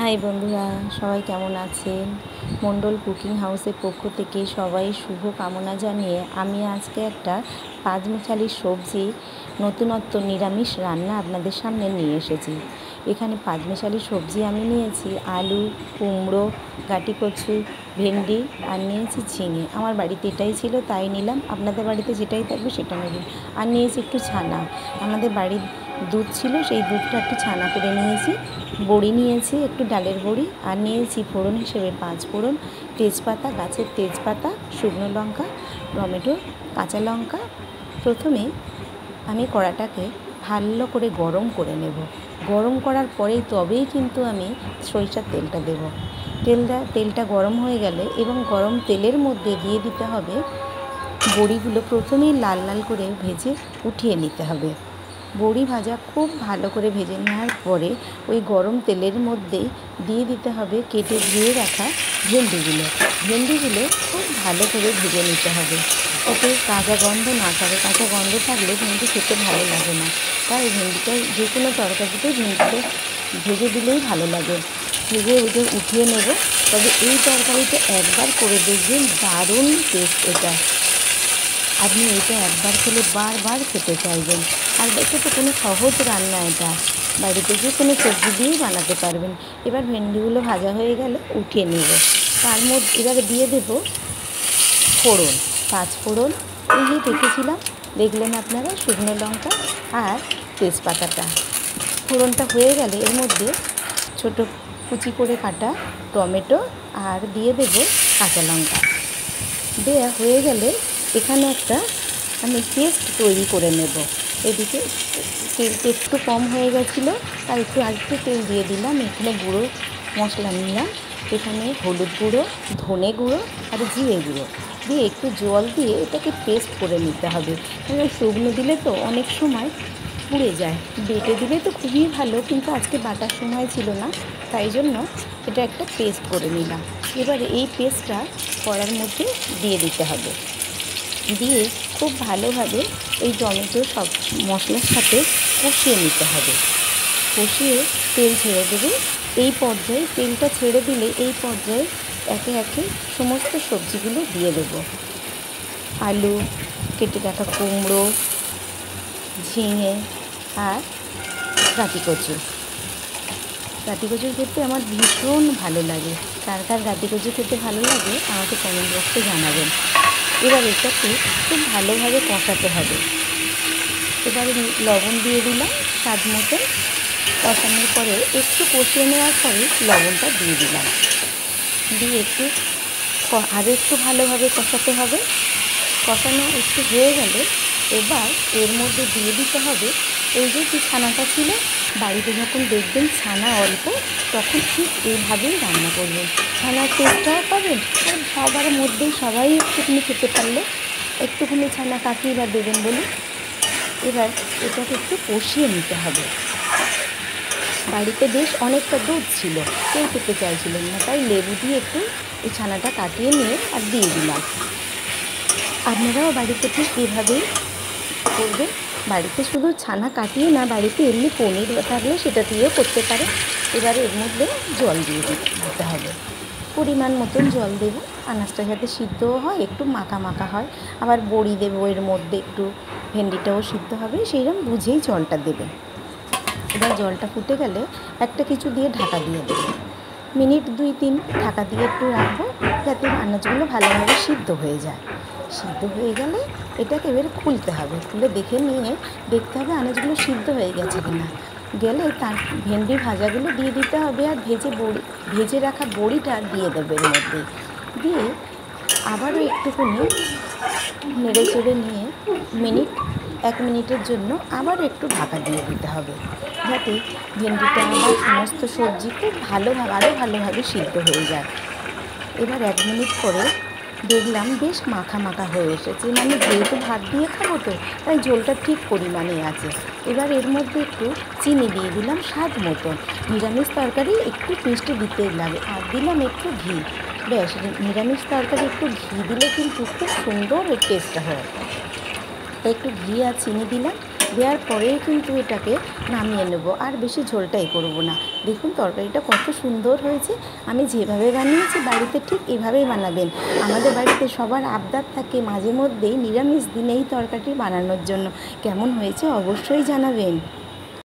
High বন্ধুরা, সবাই কেমন আছেন? মণ্ডল কুকিং হাউসের পক্ষ থেকে সবাই শুভ কামনা জানিয়ে আমি আজকে একটা পাঁচমিশালি সবজি নতুনত্ব নিরামিষ রান্না আপনাদের সামনে নিয়ে এসেছি। এখানে পাঁচমিশালি সবজি আমি নিয়েছি আলু, কুমড়ো, গাঁটি কচু, ভেন্ডি আর নিয়েছি ঝিঙে। আমার বাড়িতে এটাই ছিল তাই নিলাম, আপনাদের বাড়িতে যেটাই থাকবে সেটা নেবেন। আর নিয়েছি একটু ছানা, আমাদের বাড়ির দুধ ছিল, সেই দুধটা একটু ছানা করে নিয়েছি। বড়ি নিয়েছি, একটু ডালের বড়ি, আর নিয়েছি ফোড়ন হিসেবে 5 ফোড়ন, তেজপাতা, গাছের তেজপাতা, শুকনো লঙ্কা, টমেটো, কাঁচা লঙ্কা। প্রথমে আমি কড়াটাকে ভালো করে গরম করে নেব। গরম করার পরেই তবেই কিন্তু আমি সরিষার তেলটা দেব। তেলটা গরম হয়ে গেলে এবং গরম তেলের মধ্যে দিয়ে দিতে হবে বড়িগুলো। প্রথমেই লাল লাল করে ভেজে উঠিয়ে নিতে হবে। বড়ি ভাজা খুব ভালো করে ভেজে নেওয়ার পরে ওই গরম তেলের মধ্যেই দিয়ে দিতে হবে কেটে ধুয়ে রাখা ভেন্ডিগুলো খুব ভালো করে ভেজে নিতে হবে, যাতে কাঁচা গন্ধ না থাকে। কাঁচা গন্ধ থাকলে ভেন্ডি খেতে ভালো লাগে না, তাই ভেন্ডিটা যে কোনো তরকারিতে ভেন্ডিটা ভেজে দিলেই ভালো লাগে। ভেজে উঠিয়ে নেব। তবে এই তরকারিটা একবার করে দেখবেন, দারুণ টেস্ট এটা। আপনি এটা একবার খেলে বারবার খেতে চাইবেন। আর এটা তো কোনো সহজ রান্না, এটা বাড়িতে যে কোনো সবজি দিয়েই বানাতে পারবেন। এবার ভেন্ডিগুলো ভাজা হয়ে গেলে উঠিয়ে নেব। তার মধ্যে এবারে দিয়ে দেব ফোড়ন, 5 ফোড়ন এই যে রেখেছিলাম, দেখলেন আপনারা, শুকনো লঙ্কা আর তেজপাতাটা। ফোড়নটা হয়ে গেলে এর মধ্যে ছোটো কুচি করে কাটা টমেটো আর দিয়ে দেব কাঁচা লঙ্কা। দেওয়া হয়ে গেলে এখানে একটা আমি পেস্ট তৈরি করে নেব। এদিকে তেলটা একটু কম হয়ে গেছিলো, তাই একটু আরেকটু তেল দিয়ে দিলাম। এখানে গুঁড়ো মশলা নিলাম, এখানে হলুদ গুঁড়ো, ধনে গুঁড়ো আর জিরে গুঁড়ো দিয়ে একটু জল দিয়ে এটাকে পেস্ট করে নিতে হবে। কারণ শুকনো দিলে তো অনেক সময় পুড়ে যায়, বেটে দিলে তো খুবই ভালো, কিন্তু আজকে বাটার সময় ছিল না, তাই জন্য এটা একটা পেস্ট করে নিলাম। এবারে এই পেস্টটা কড়ার মধ্যে দিয়ে দিতে হবে, দিয়ে খুব ভালোভাবে এই টমেটো সব মশলার সাথে কষিয়ে নিতে হবে। কষিয়ে তেল ছেড়ে দেবে। এই পর্যায়ে তেলটা ছেড়ে দিলে এই পর্যায়ে একে একে সমস্ত সবজিগুলো দিয়ে দেব। আলু, কেটে রাখা কুমড়ো, ঝিঙে আর গাঁটি কচু খেতে আমার ভীষণ ভালো লাগে। কার কার গাঁটি কচু খেতে ভালো লাগে আমাকে কমেন্ট বক্সে জানাবেন। এবার এটাকে খুব ভালোভাবে কষাতে হবে। এবারে লবণ দিয়ে দিলাম স্বাদ মতো। কষানোর পরে একটু কষিয়ে নেওয়ার পরে লবণটা দিয়ে দিলাম, দিয়ে আরও একটু ভালোভাবে কষাতে হবে। কষানো একটু হয়ে গেলে এবার এর মধ্যে দিয়ে দিতে হবে এই যে ছানাটা ছিল। বাড়িতে যখন দেখবেন ছানা অল্প, তখন ঠিক এইভাবেই রান্না করবেন, ছানার টেস্টটাও পাবেন। আর সবার মধ্যেই সবাই একটুখানি খেতে পারলে একটুখানি ছানা কাটিয়ে বা দেবেন বলে। এবার এটাকে একটু কষিয়ে নিতে হবে। বাড়িতে বেশ অনেকটা দুধ ছিল, কেউ খেতে চাইছিলেন না, তাই লেবু দিয়ে একটু এই ছানাটা কাটিয়ে নিয়ে আর দিয়ে দিলাম। আপনারাও বাড়িতে ঠিক এইভাবেই করবেন। বাড়িতে শুধু ছানা কাটিয়ে না, বাড়িতে এমনি পনির থাকলে সেটা দিয়েও করতে পারে। এবারে এর মধ্যে জল দিয়ে দিতে হবে, পরিমাণ মতন জল দেব। আনাজটা যাতে সিদ্ধও হয়, একটু মাখা মাখা হয়। আবার বড়ি দেবো এর মধ্যে, একটু ভেন্ডিটাও সিদ্ধ হবে, সেইরকম বুঝেই জলটা দেবে। এবার জলটা ফুটে গেলে একটা কিছু দিয়ে ঢাকা দিয়ে দেবো। মিনিট 2-3 ঢাকা দিয়ে একটু রাখবো, যাতে আনাজগুলো ভালোভাবে সিদ্ধ হয়ে যায়। সিদ্ধ হয়ে গেলে এটাকে এবার খুলতে হবে, খুলে দেখে নিয়ে দেখতে হবে আনাজগুলো সিদ্ধ হয়ে গেছে কিনা। গেলে তার ভেন্ডি ভাজাগুলো দিয়ে দিতে হবে, আর ভেজে রাখা বড়িটা দিয়ে দেবে এর মধ্যে। দিয়ে আবারও একটুখানি নেড়ে চেড়ে নিয়ে 1 মিনিটের জন্য আবারও একটু ঢাকা দিয়ে দিতে হবে, যাতে ভেন্ডিটা বা সমস্ত সবজি খুব আরও ভালোভাবে সিদ্ধ হয়ে যায়। এবার 1 মিনিট পরে দেখলাম বেশ মাখা মাখা হয়ে এসেছে, মানে যেহেতু ভাত দিয়ে খাবো তো, তাই ঝোলটা ঠিক পরিমাণে আছে। এবার এর মধ্যে একটু চিনি দিয়ে দিলাম স্বাদ মতন। নিরামিষ তরকারি একটু মিষ্টি দিতেই লাগে। আর দিলাম একটু ঘি। ব্যাস, নিরামিষ তরকারি একটু ঘি দিলে কিন্তু খুব সুন্দর এর টেস্টটা হয়। তাই একটু ঘি আর চিনি দিলাম, দেওয়ার পরেই কিন্তু এটাকে নামিয়ে নেব, আর বেশি ঝোলটাই করব না। দেখুন তরকারিটা কত সুন্দর হয়েছে। আমি যেভাবে বানিয়েছি বাড়িতে ঠিক এভাবেই বানাবেন। আমাদের বাড়িতে সবার আবদার থাকে মাঝে মধ্যেই নিরামিষ দিনেই তরকারি বানানোর জন্য। কেমন হয়েছে অবশ্যই জানাবেন।